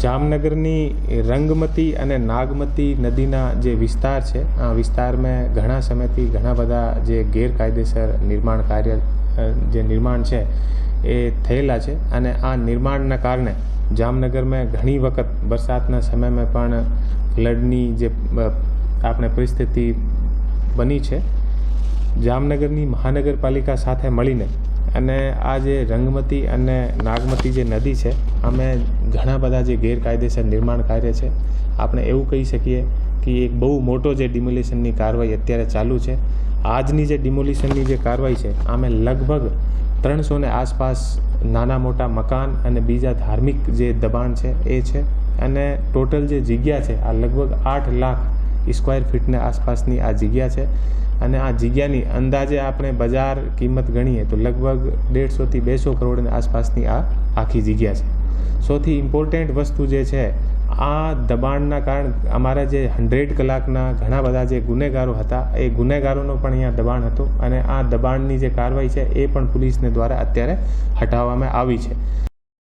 જામનગરની રંગમતી અને નાગમતી નદીના જે વિસ્તાર છે આ વિસ્તારમાં ઘણા સમયથી ઘણા બધા જે ગેરકાયદેસર નિર્માણ છે એ થયેલા છે અને આ નિર્માણના કારણે જામનગરમાં ઘણી વખત વરસાદના સમયમાં પણ ફ્લડની જે આપણે પરિસ્થિતિ બની છે. જામનગરની મહાનગરપાલિકા સાથે મળીને અને આ જે રંગમતી અને નાગમતી જે નદી છે અમે ઘણા બધા જે ગેરકાયદેસર નિર્માણ કાર્ય છે આપણે એવું કહી શકીએ કે એક બહુ મોટો જે ડિમોલિશનની કાર્યવાહી અત્યારે ચાલુ છે. આજની જે ડિમોલિશનની જે કાર્યવાહી છે આમે લગભગ 300 ને આસપાસ નાના મોટા મકાન અને બીજા ધાર્મિક જે દબાણ છે એ છે અને ટોટલ જે જગ્યા છે આ લગભગ 8 લાખ સ્ક્વેર ફીટને આસપાસની આ જગ્યા છે અને આ જગ્યાની અંદાજે આપણે બજાર કિંમત ગણીએ તો લગભગ 150 થી 200 કરોડની આસપાસની આ આખી જગ્યા છે. સૌથી ઇમ્પોર્ટન્ટ વસ્તુ જે છે આ દબાણના કારણે અમારા જે 100 કલાકના ઘણા બધા જે ગુનેગારો હતા એ ગુનેગારોનો પણ અહીંયા દબાણ હતું અને આ દબાણની જે કાર્યવાહી છે એ પણ પોલીસને દ્વારા અત્યારે હટાવવામાં આવી છે.